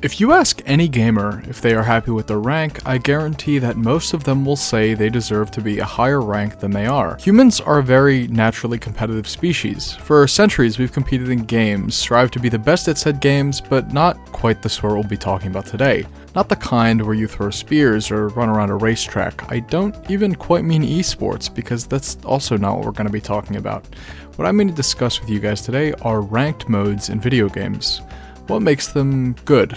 If you ask any gamer if they are happy with their rank, I guarantee that most of them will say they deserve to be a higher rank than they are. Humans are a very naturally competitive species. For centuries we've competed in games, strived to be the best at said games, but not quite the sort we'll be talking about today. Not the kind where you throw spears or run around a racetrack. I don't even quite mean esports, because that's also not what we're going to be talking about. What I mean to discuss with you guys today are ranked modes in video games. What makes them good?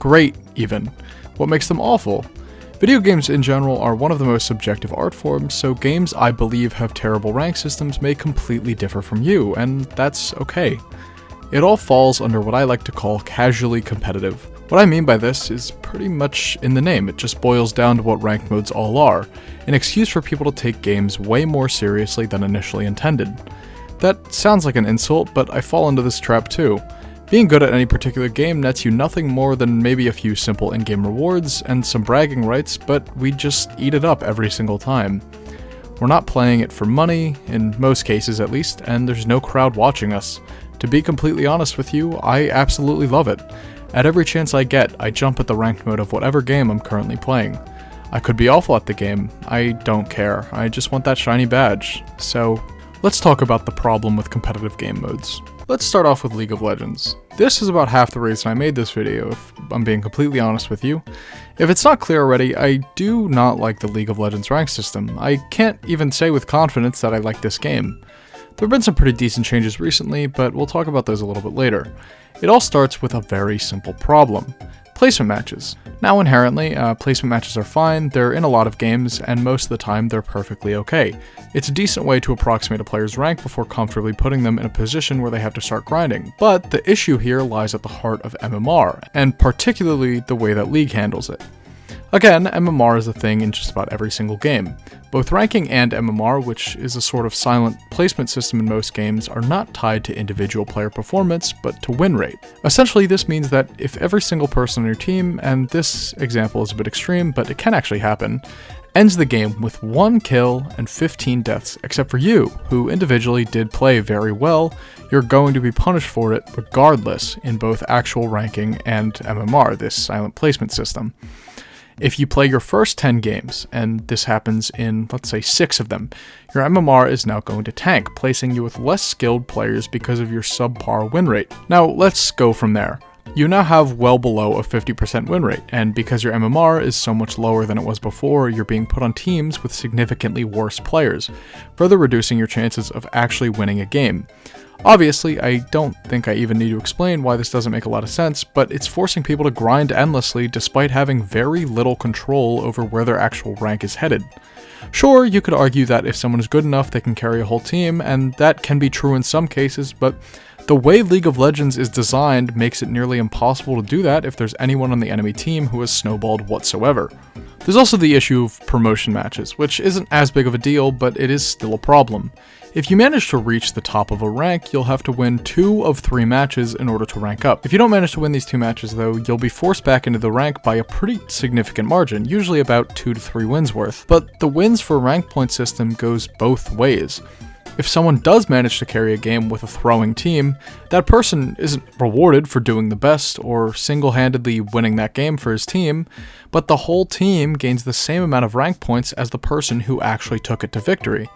Great, even. What makes them awful? Video games in general are one of the most subjective art forms, so games I believe have terrible rank systems may completely differ from you, and that's okay. It all falls under what I like to call casually competitive. What I mean by this is pretty much in the name. It just boils down to what ranked modes all are, an excuse for people to take games way more seriously than initially intended. That sounds like an insult, but I fall into this trap too. Being good at any particular game nets you nothing more than maybe a few simple in-game rewards and some bragging rights, but we just eat it up every single time. We're not playing it for money, in most cases at least, and there's no crowd watching us. To be completely honest with you, I absolutely love it. At every chance I get, I jump at the ranked mode of whatever game I'm currently playing. I could be awful at the game, I don't care, I just want that shiny badge. So, let's talk about the problem with competitive game modes. Let's start off with League of Legends. This is about half the reason I made this video, if I'm being completely honest with you. If it's not clear already, I do not like the League of Legends rank system. I can't even say with confidence that I like this game. There have been some pretty decent changes recently, but we'll talk about those a little bit later. It all starts with a very simple problem. Placement matches. Now inherently, placement matches are fine, they're in a lot of games, and most of the time they're perfectly okay. It's a decent way to approximate a player's rank before comfortably putting them in a position where they have to start grinding. But the issue here lies at the heart of MMR, and particularly the way that League handles it. Again, MMR is a thing in just about every single game. Both ranking and MMR, which is a sort of silent placement system in most games, are not tied to individual player performance, but to win rate. Essentially, this means that if every single person on your team, and this example is a bit extreme, but it can actually happen, ends the game with 1 kill and 15 deaths, except for you, who individually did play very well, you're going to be punished for it regardless in both actual ranking and MMR, this silent placement system. If you play your first 10 games, and this happens in, let's say, 6 of them, your MMR is now going to tank, placing you with less skilled players because of your subpar win rate. Now, let's go from there. You now have well below a 50% win rate, and because your MMR is so much lower than it was before, you're being put on teams with significantly worse players, further reducing your chances of actually winning a game. Obviously, I don't think I even need to explain why this doesn't make a lot of sense, but it's forcing people to grind endlessly despite having very little control over where their actual rank is headed. Sure, you could argue that if someone is good enough, they can carry a whole team, and that can be true in some cases, but the way League of Legends is designed makes it nearly impossible to do that if there's anyone on the enemy team who has snowballed whatsoever. There's also the issue of promotion matches, which isn't as big of a deal, but it is still a problem. If you manage to reach the top of a rank, you'll have to win 2 of 3 matches in order to rank up. If you don't manage to win these 2 matches though, you'll be forced back into the rank by a pretty significant margin, usually about 2 to 3 wins worth. But the wins for a rank point system goes both ways. If someone does manage to carry a game with a throwing team, that person isn't rewarded for doing the best or single-handedly winning that game for his team, but the whole team gains the same amount of rank points as the person who actually took it to victory.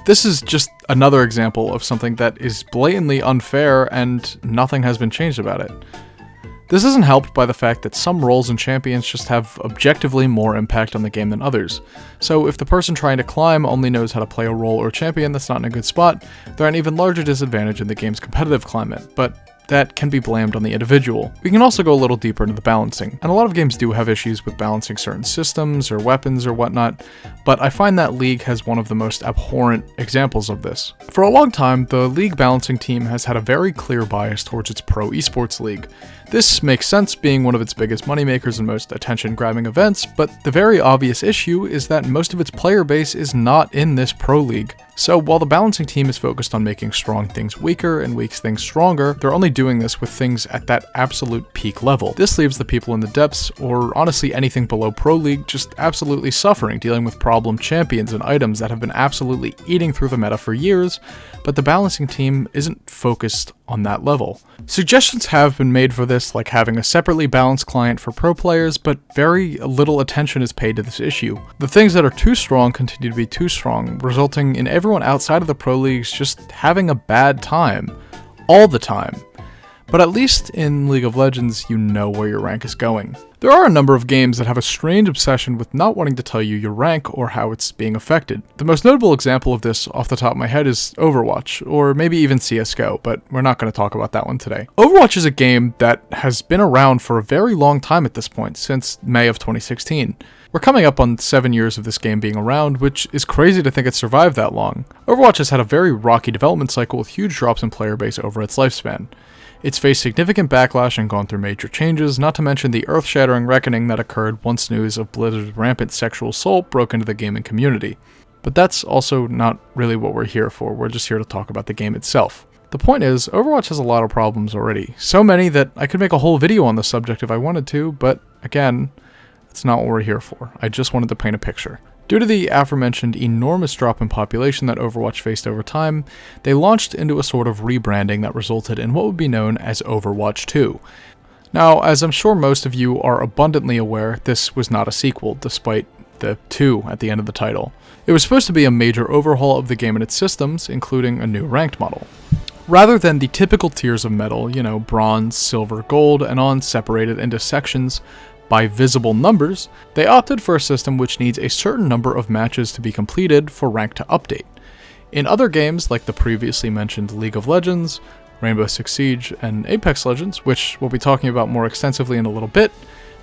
This is just another example of something that is blatantly unfair and nothing has been changed about it. This isn't helped by the fact that some roles and champions just have objectively more impact on the game than others. So if the person trying to climb only knows how to play a role or champion that's not in a good spot, they're at an even larger disadvantage in the game's competitive climate, but that can be blamed on the individual. We can also go a little deeper into the balancing, and a lot of games do have issues with balancing certain systems or weapons or whatnot, but I find that League has one of the most abhorrent examples of this. For a long time, the League balancing team has had a very clear bias towards its pro esports league. This makes sense being one of its biggest moneymakers and most attention-grabbing events, but the very obvious issue is that most of its player base is not in this pro league. So while the balancing team is focused on making strong things weaker and weak things stronger, they're only doing this with things at that absolute peak level. This leaves the people in the depths, or honestly anything below Pro League, just absolutely suffering, dealing with problem champions and items that have been absolutely eating through the meta for years, but the balancing team isn't focused on that level. Suggestions have been made for this like having a separately balanced client for pro players, but very little attention is paid to this issue. The things that are too strong continue to be too strong, resulting in everyone outside of the pro leagues just having a bad time. All the time. But at least in League of Legends, you know where your rank is going. There are a number of games that have a strange obsession with not wanting to tell you your rank or how it's being affected. The most notable example of this off the top of my head is Overwatch, or maybe even CSGO, but we're not going to talk about that one today. Overwatch is a game that has been around for a very long time at this point, since May of 2016. We're coming up on 7 years of this game being around, which is crazy to think it survived that long. Overwatch has had a very rocky development cycle with huge drops in player base over its lifespan. It's faced significant backlash and gone through major changes, not to mention the earth-shattering reckoning that occurred once news of Blizzard's rampant sexual assault broke into the gaming community. But that's also not really what we're here for, we're just here to talk about the game itself. The point is, Overwatch has a lot of problems already. So many that I could make a whole video on the subject if I wanted to, but again, that's not what we're here for. I just wanted to paint a picture. Due to the aforementioned enormous drop in population that Overwatch faced over time, they launched into a sort of rebranding that resulted in what would be known as Overwatch 2. Now, as I'm sure most of you are abundantly aware, this was not a sequel, despite the 2 at the end of the title. It was supposed to be a major overhaul of the game and its systems, including a new ranked model. Rather than the typical tiers of metal, bronze, silver, gold, and on separated into sections by visible numbers, they opted for a system which needs a certain number of matches to be completed for rank to update. In other games, like the previously mentioned League of Legends, Rainbow Six Siege, and Apex Legends, which we'll be talking about more extensively in a little bit,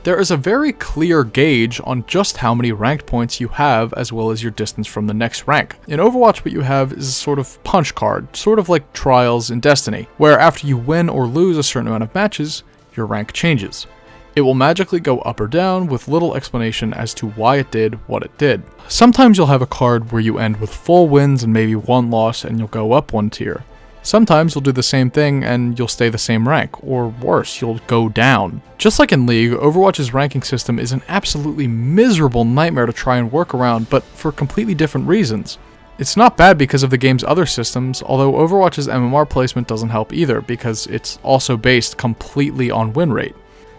there is a very clear gauge on just how many ranked points you have as well as your distance from the next rank. In Overwatch, what you have is a sort of punch card, sort of like Trials in Destiny, where after you win or lose a certain amount of matches, your rank changes. It will magically go up or down with little explanation as to why it did what it did. Sometimes you'll have a card where you end with full wins and maybe 1 loss and you'll go up 1 tier. Sometimes you'll do the same thing and you'll stay the same rank, or worse, you'll go down. Just like in League, Overwatch's ranking system is an absolutely miserable nightmare to try and work around, but for completely different reasons. It's not bad because of the game's other systems, although Overwatch's MMR placement doesn't help either because it's also based completely on win rate.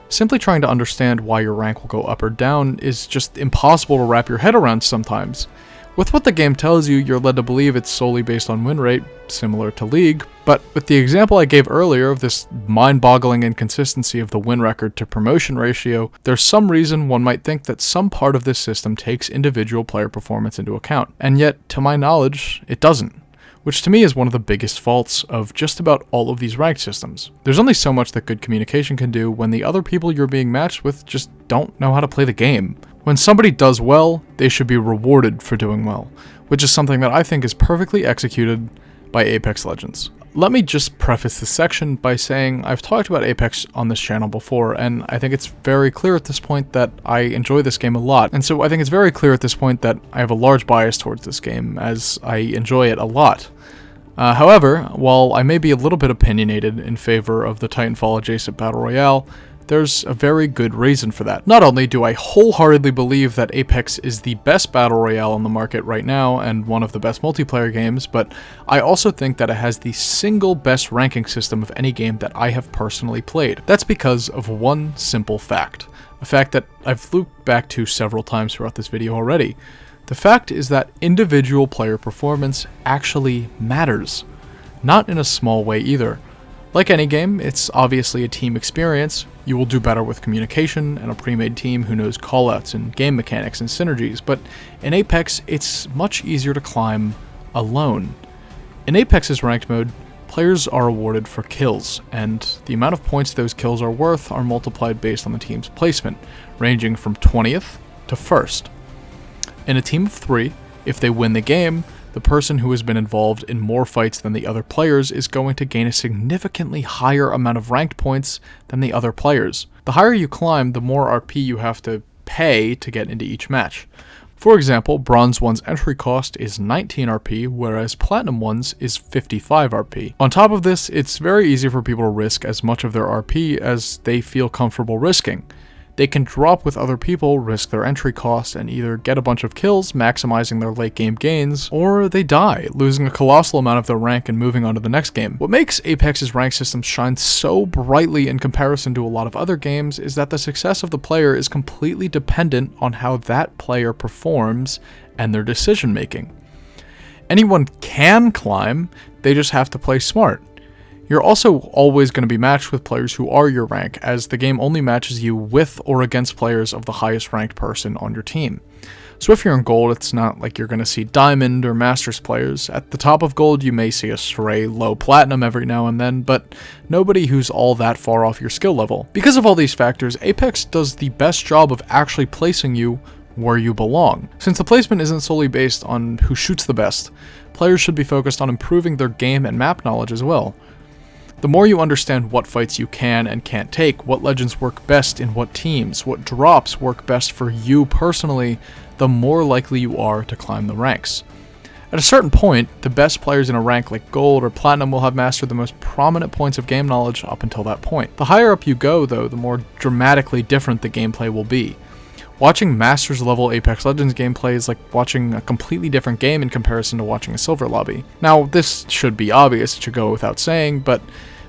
Simply trying to understand why your rank will go up or down is just impossible to wrap your head around sometimes. With what the game tells you, you're led to believe it's solely based on win rate, similar to League, but with the example I gave earlier of this mind-boggling inconsistency of the win record to promotion ratio, there's some reason one might think that some part of this system takes individual player performance into account, and yet, to my knowledge, it doesn't. Which to me is one of the biggest faults of just about all of these ranked systems. There's only so much that good communication can do when the other people you're being matched with just don't know how to play the game. When somebody does well, they should be rewarded for doing well, which is something that I think is perfectly executed by Apex Legends. Let me just preface this section by saying I've talked about Apex on this channel before, and I think it's very clear at this point that I enjoy this game a lot. And so I think it's very clear at this point that I have a large bias towards this game, as I enjoy it a lot. However, while I may be a little bit opinionated in favor of the Titanfall adjacent Battle Royale, there's a very good reason for that. Not only do I wholeheartedly believe that Apex is the best Battle Royale on the market right now and one of the best multiplayer games, but I also think that it has the single best ranking system of any game that I have personally played. That's because of one simple fact. A fact that I've looped back to several times throughout this video already. The fact is that individual player performance actually matters. Not in a small way either. Like any game, it's obviously a team experience. You will do better with communication and a pre-made team who knows callouts and game mechanics and synergies, but in Apex, it's much easier to climb alone. In Apex's ranked mode, players are awarded for kills, and the amount of points those kills are worth are multiplied based on the team's placement, ranging from 20th to 1st. In a team of 3, if they win the game, the person who has been involved in more fights than the other players is going to gain a significantly higher amount of ranked points than the other players. The higher you climb, the more RP you have to pay to get into each match. For example, Bronze 1's entry cost is 19 RP, whereas Platinum 1's is 55 RP. On top of this, it's very easy for people to risk as much of their RP as they feel comfortable risking. They can drop with other people, risk their entry cost, and either get a bunch of kills, maximizing their late game gains, or they die, losing a colossal amount of their rank and moving on to the next game. What makes Apex's rank system shine so brightly in comparison to a lot of other games is that the success of the player is completely dependent on how that player performs and their decision making. Anyone can climb, they just have to play smart. You're also always going to be matched with players who are your rank, as the game only matches you with or against players of the highest ranked person on your team. So if you're in gold, it's not like you're going to see diamond or masters players. At the top of gold, you may see a stray low platinum every now and then, but nobody who's all that far off your skill level. Because of all these factors, Apex does the best job of actually placing you where you belong. Since the placement isn't solely based on who shoots the best, players should be focused on improving their game and map knowledge as well. The more you understand what fights you can and can't take, what legends work best in what teams, what drops work best for you personally, the more likely you are to climb the ranks. At a certain point, the best players in a rank like gold or platinum will have mastered the most prominent points of game knowledge up until that point. The higher up you go, though, the more dramatically different the gameplay will be. Watching Masters level Apex Legends gameplay is like watching a completely different game in comparison to watching a silver lobby. Now, this should be obvious, it should go without saying, but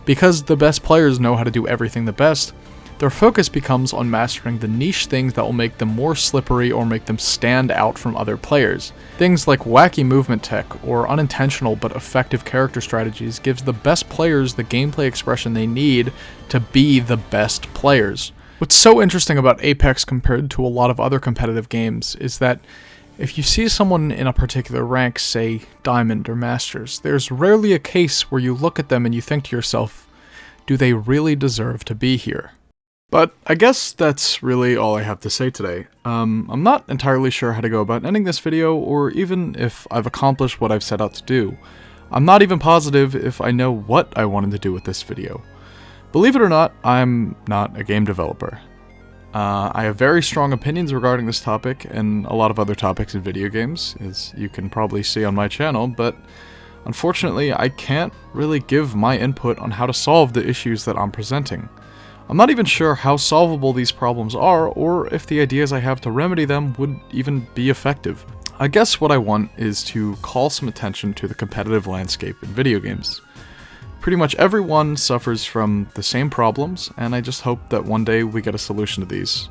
because the best players know how to do everything the best, their focus becomes on mastering the niche things that will make them more slippery or make them stand out from other players. Things like wacky movement tech or unintentional but effective character strategies gives the best players the gameplay expression they need to be the best players. What's so interesting about Apex compared to a lot of other competitive games is that if you see someone in a particular rank, say Diamond or Masters, there's rarely a case where you look at them and you think to yourself, do they really deserve to be here? But I guess that's really all I have to say today. I'm not entirely sure how to go about ending this video, or even if I've accomplished what I've set out to do. I'm not even positive if I know what I wanted to do with this video. Believe it or not, I'm not a game developer. I have very strong opinions regarding this topic and a lot of other topics in video games, as you can probably see on my channel, but unfortunately I can't really give my input on how to solve the issues that I'm presenting. I'm not even sure how solvable these problems are, or if the ideas I have to remedy them would even be effective. I guess what I want is to call some attention to the competitive landscape in video games. Pretty much everyone suffers from the same problems, and I just hope that one day we get a solution to these.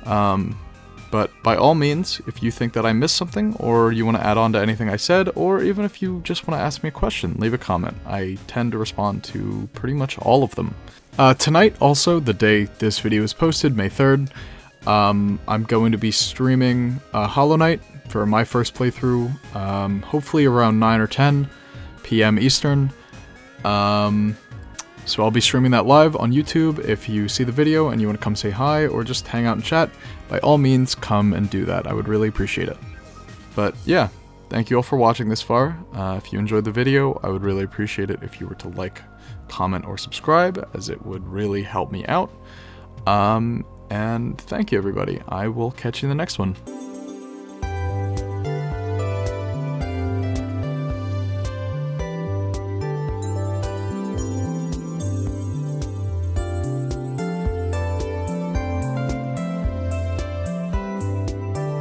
But by all means, if you think that I missed something, or you want to add on to anything I said, or even if you just want to ask me a question, leave a comment. I tend to respond to pretty much all of them. Tonight, also, the day this video is posted, May 3rd, I'm going to be streaming Hollow Knight for my first playthrough, hopefully around 9 or 10 p.m. Eastern. So I'll be streaming that live on YouTube. If you see the video and you want to come say hi or just hang out and chat, by all means come and do that. I would really appreciate it. But yeah, thank you all for watching this far. If you enjoyed the video, I would really appreciate it if you were to like, comment, or subscribe, as it would really help me out. And thank you everybody. I will catch you in the next one.